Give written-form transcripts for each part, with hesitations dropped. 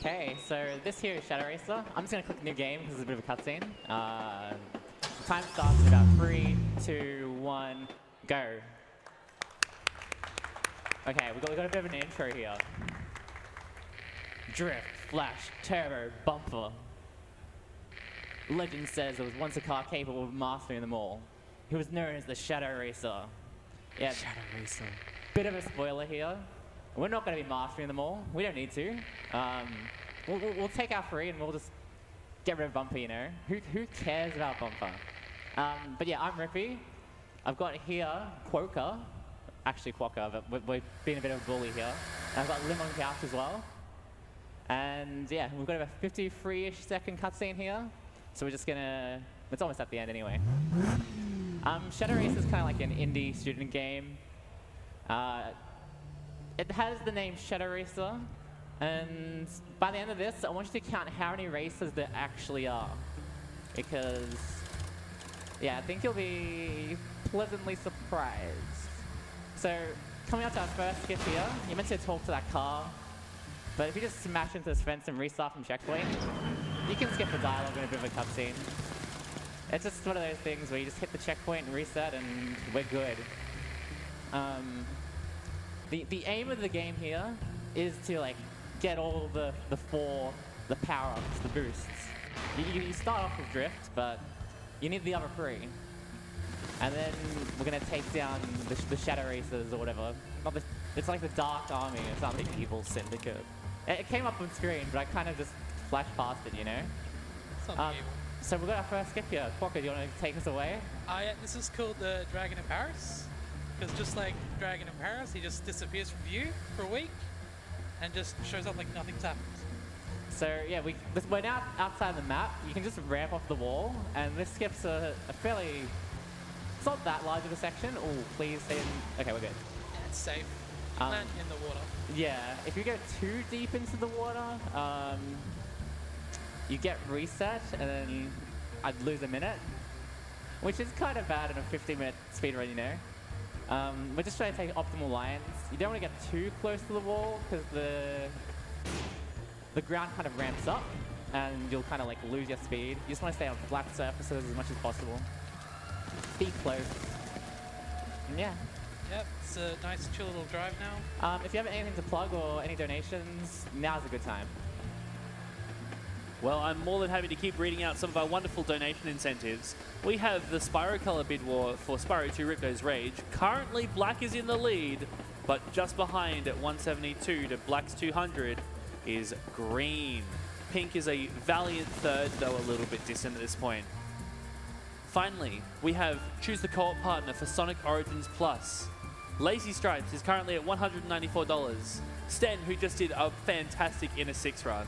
Okay, so this here is Shadow Racer. I'm just gonna click new game because it's a bit of a cutscene. Time starts in about 3, 2, 1, go. Okay, we got a bit of an intro here. Drift, flash, turbo, bumper. Legend says there was once a car capable of mastering them all. He was known as the Shadow Racer. Yeah, Shadow Racer. Bit of a spoiler here. We're not going to be mastering them all. We don't need to. We'll take our free and we'll just get rid of Bumper, you know? Who cares about Bumper? But yeah, I'm Rippy. I've got here Quokka. Actually Quokka, but we're being a bit of a bully here. And I've got Lim on couch as well. And yeah, we've got about a 53-ish second cutscene here. So we're just gonna, it's almost at the end anyway. Shadow Racer is kind of like an indie student game. It has the name Shadow Racer, and by the end of this, I want you to count how many races there actually are. Because, yeah, I think you'll be pleasantly surprised. So, coming up to our first skip here, you're meant to talk to that car, but if you just smash into this fence and restart from checkpoint, you can skip the dialogue in a bit of a cutscene. It's just one of those things where you just hit the checkpoint and reset and we're good. The aim of the game here is to like get all the power-ups, the boosts. You start off with drift, but you need the other three. And then we're gonna take down the Shadow Racers or whatever. It's like the Dark Army or something. The evil syndicate. It came up on screen, but I kind of just flashed past it, you know? Something evil. So we've got our first skip here. Quokka, do you want to take us away? Yeah, this is called the Dragon in Paris. Because just like Dragon in Paris, he just disappears from view for a week and just shows up like nothing's happened. So yeah, we're now outside the map. You can just ramp off the wall, and this skips a fairly, it's not that large of a section. Oh, please stay in, okay, we're good. Yeah, it's safe. Land in the water. Yeah, if you go too deep into the water, you get reset, and then I'd lose a minute, which is kind of bad in a 15-minute speedrun, you know? We're just trying to take optimal lines. You don't want to get too close to the wall, because the ground kind of ramps up, and you'll kind of like lose your speed. You just want to stay on flat surfaces as much as possible. Be close. And yeah. Yep, it's a nice chill little drive now. If you have anything to plug or any donations, now's a good time. Well, I'm more than happy to keep reading out some of our wonderful donation incentives. We have the Spyro Color bid war for Spyro 2 Ripto's Rage. Currently, Black is in the lead, but just behind at 172 to Black's 200 is Green. Pink is a valiant third, though a little bit distant at this point. Finally, we have Choose the Co-op Partner for Sonic Origins Plus. Lazy Stripes is currently at $194. Sten, who just did a fantastic Inner 6 run,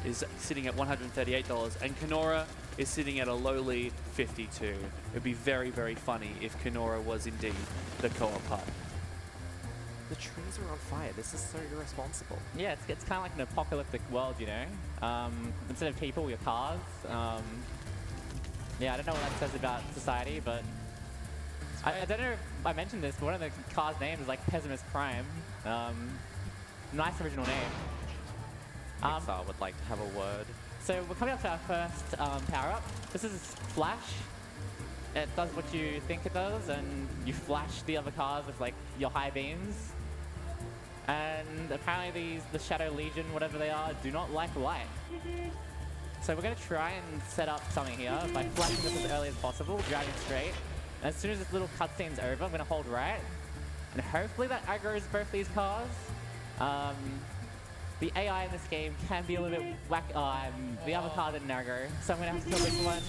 is sitting at $138, and Kenora is sitting at a lowly $52. It would be very, very funny if Kenora was indeed the co-op partner. The trees are on fire. This is so irresponsible. Yeah, it's kind of like an apocalyptic world, you know? Instead of people, we have cars. Yeah, I don't know what that says about society, but I don't know if I mentioned this, but one of the cars' names is like Pessimist Prime. Nice original name. Pixar would like to have a word. So we're coming up to our first power-up. This is Flash. It does what you think it does, and you flash the other cars with like your high beams. And apparently the Shadow Legion, whatever they are, do not like light. So we're going to try and set up something here by flashing this as early as possible, driving straight. And as soon as this little cutscene's over, I'm going to hold right. And hopefully that aggroes both these cars. The AI in this game can be a little bit whack. The other car didn't aggro, so I'm going to have to kill this one.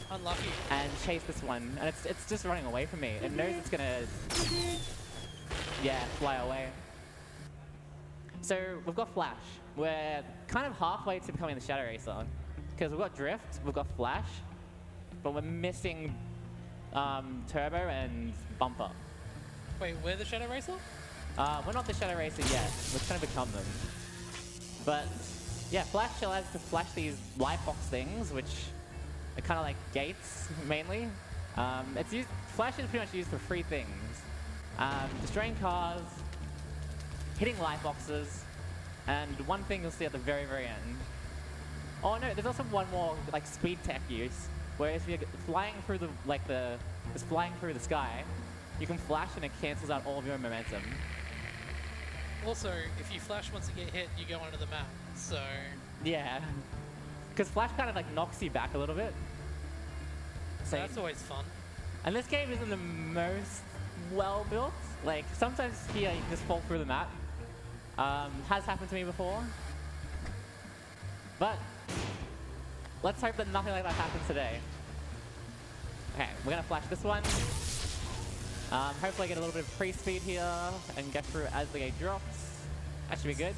Unlucky. And chase this one. And it's just running away from me. It knows it's going to, yeah, fly away. So we've got Flash. We're kind of halfway to becoming the Shadow Racer. Because we've got Drift, we've got Flash, but we're missing Turbo and Bumper. Wait, we're the Shadow Racer? We're not the Shadow Racer yet. We're trying to become them. But yeah, Flash allows us to flash these light box things, which are kind of like gates, mainly. Flash is pretty much used for three things. Destroying cars, hitting light boxes, And one thing you'll see at the very, very end. Oh no, there's also one more like speed tech use, where if you're flying through just flying through the sky, you can flash and it cancels out all of your momentum. Also, if you flash once you get hit, you go onto the map. So yeah, because flash kind of like knocks you back a little bit. So that's always fun. And this game isn't the most well built. Like sometimes here you can just fall through the map. Has happened to me before. But let's hope that nothing like that happens today. Okay, we're gonna flash this one. Hopefully get a little bit of pre-speed here and get through as the gate drops. That should be good.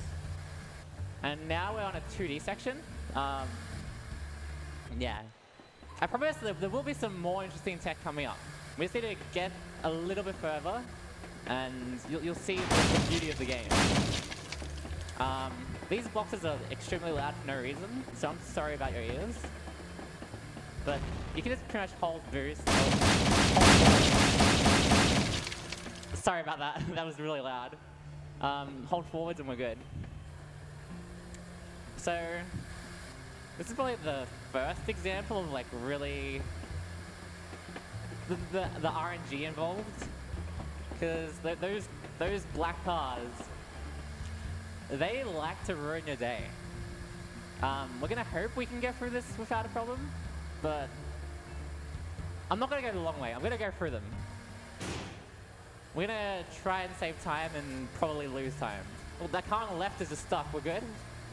And now we're on a 2D section. Yeah. I promise there will be some more interesting tech coming up. We just need to get a little bit further and you'll see the beauty of the game. These boxes are extremely loud for no reason, so I'm sorry about your ears. But you can just pretty much hold boost. Sorry about that, that was really loud. Hold forwards and we're good. So, this is probably the first example of like really the RNG involved. Because those black cars, they like to ruin your day. We're gonna hope we can get through this without a problem, but I'm not gonna go the long way. I'm gonna go through them. We're gonna try and save time and probably lose time. Well, that car on the left is just stuck. We're good.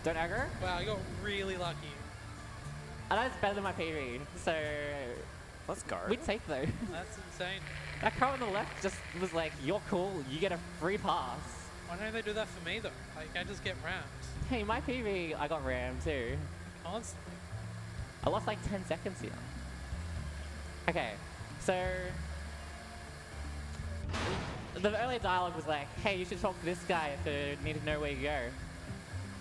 Don't aggro. Wow, you got really lucky. I know it's better than my PV, so let's go. We'd take though. That's insane. That car on the left just was like, "You're cool. You get a free pass." Why don't they do that for me though? Like I just get rammed. Hey, my PV, I got rammed too. Constantly. I lost like 10 seconds here. Okay, so the early dialogue was like, "Hey, you should talk to this guy if you need to know where you go."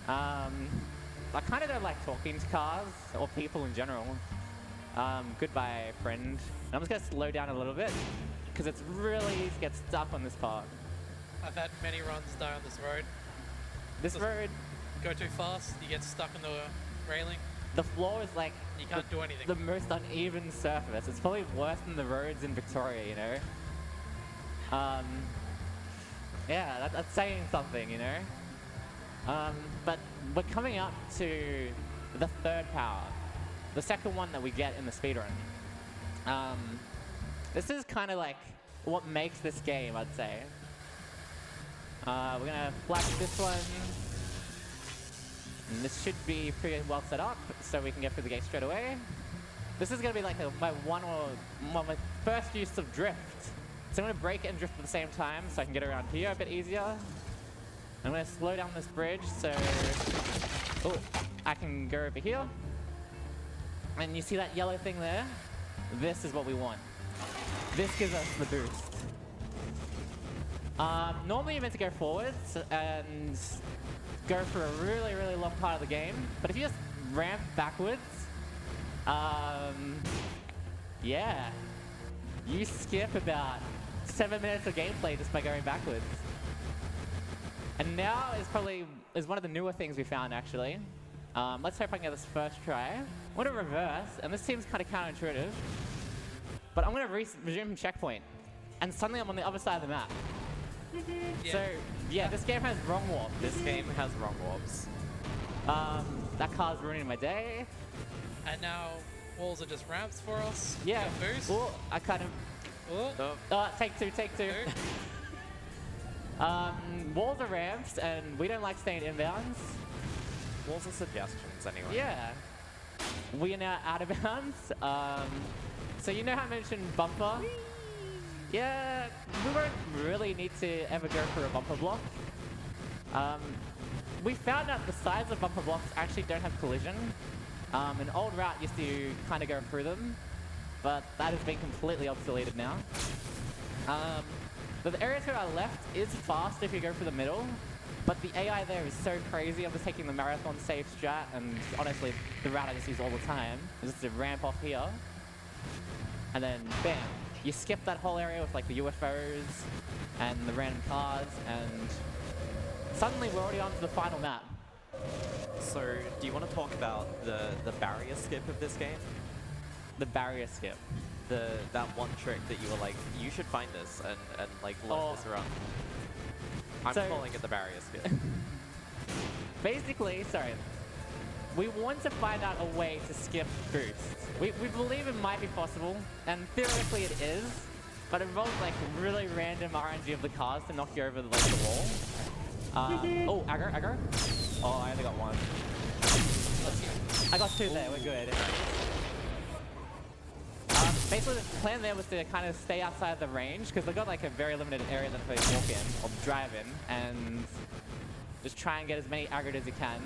I kind of don't like talking to cars or people in general. Goodbye, friend. I'm just gonna slow down a little bit because it's really easy to get stuck on this part. I've had many runs die on this road. This road, go too fast, you get stuck in the railing. The floor is like you can't do anything. The most uneven surface. It's probably worse than the roads in Victoria, you know. Yeah, that's saying something, you know. But we're coming up to the third power, the second one that we get in the speedrun. This is kind of like what makes this game, I'd say. We're gonna flash this one. And this should be pretty well set up, so we can get through the gate straight away. This is gonna be like my my first use of drift. So I'm gonna brake and drift at the same time, so I can get around here a bit easier. I'm gonna slow down this bridge, so I can go over here. And you see that yellow thing there? This is what we want. This gives us the boost. Normally you're meant to go forwards and go for a really, really long part of the game. But if you just ramp backwards, yeah, you skip about 7 minutes of gameplay just by going backwards. And now is one of the newer things we found actually. Let's hope I can get this first try. I'm gonna reverse, and this seems kind of counterintuitive, but I'm gonna resume checkpoint, and suddenly I'm on the other side of the map. Yeah. So yeah, this game has wrong warp. This game has wrong warps. That car's ruining my day. And now walls are just ramps for us. Yeah. Boost. Oh, I kind of. Oh, take two. Walls are ramps, and we don't like staying inbounds. Walls are suggestions anyway. Yeah. We are now out of bounds. So you know how I mentioned bumper? Whee! Yeah, we won't really need to ever go for a bumper block. We found out the sides of bumper blocks actually don't have collision. An old route used to kind of go through them, but that has been completely obsoleted now. The area to our left is fast if you go through the middle, but the AI there is so crazy. I'm just taking the marathon safe strat, and honestly, the route I just use all the time is just to ramp off here, and then bam. You skip that whole area with like the UFOs and the random cars, and suddenly we're already on to the final map. So, do you want to talk about the barrier skip of this game? The barrier skip. That one trick that you were like, you should find this and like learn this run. I'm calling it the barrier skip. Basically, sorry. We want to find out a way to skip boosts. We believe it might be possible, and theoretically it is, but it involves like really random RNG of the cars to knock you over the wall. Oh, aggro. Oh, I only got one. I got two there, we're good. Basically the plan there was to kind of stay outside the range, because they've got like a very limited area that they walk in, or drive in, and just try and get as many aggro as you can.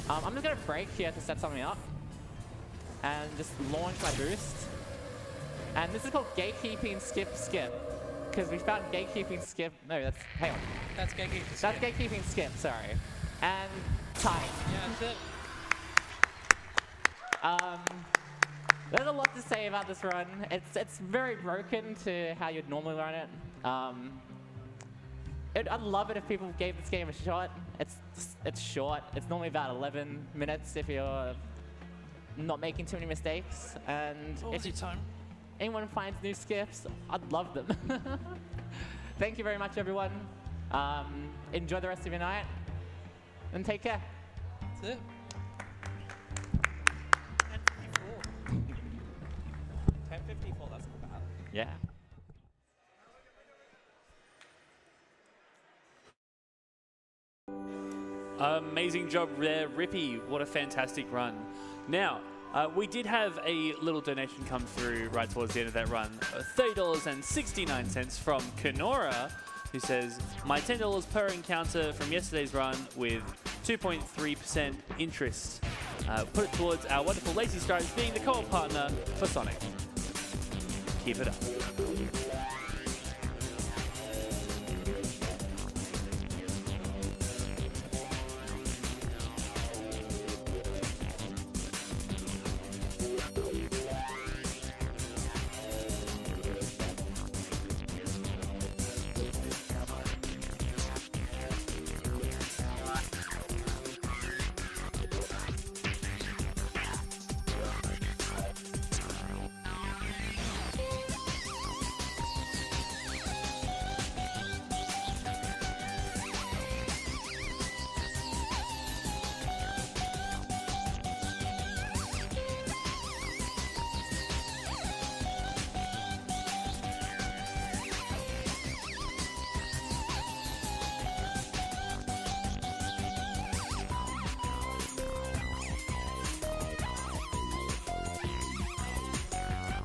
I'm just going to brake here to set something up, and just launch my boost. And this is called gatekeeping skip, because we found gatekeeping skip, no, that's, hang on. That's gatekeeping skip. That's gatekeeping skip, sorry. And time. Yeah, that's it. There's a lot to say about this run. It's very broken to how you'd normally run it. I'd love it if people gave this game a shot. It's short. It's normally about 11 minutes if you're not making too many mistakes. And if anyone finds new skips, I'd love them. Thank you very much, everyone. Enjoy the rest of your night, and take care. That's it. 10:54, that's not bad. Yeah. Amazing job there, Rippy. What a fantastic run. Now, we did have a little donation come through right towards the end of that run. $30.69 from Kenora, who says, my $10 per encounter from yesterday's run with 2.3% interest. Put it towards our wonderful Lazy Stripes being the co-op partner for Sonic. Keep it up.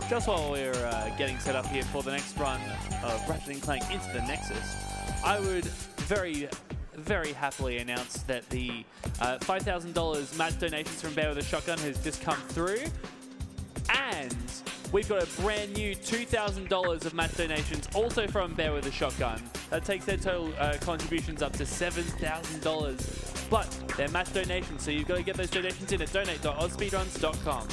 Just while we're getting set up here for the next run of Ratchet & Clank Into the Nexus, I would very, very happily announce that the $5,000 match donations from Bear with a Shotgun has just come through. And we've got a brand new $2,000 of match donations also from Bear with a Shotgun. That takes their total contributions up to $7,000. But they're match donations, so you've got to get those donations in at donate.ausspeedruns.com.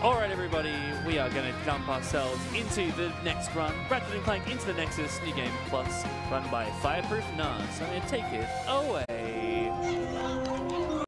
All right, everybody, we are going to jump ourselves into the next run. Ratchet & Clank Into the Nexus, New Game Plus, run by Fireproof Nuts. I'm going to take it away.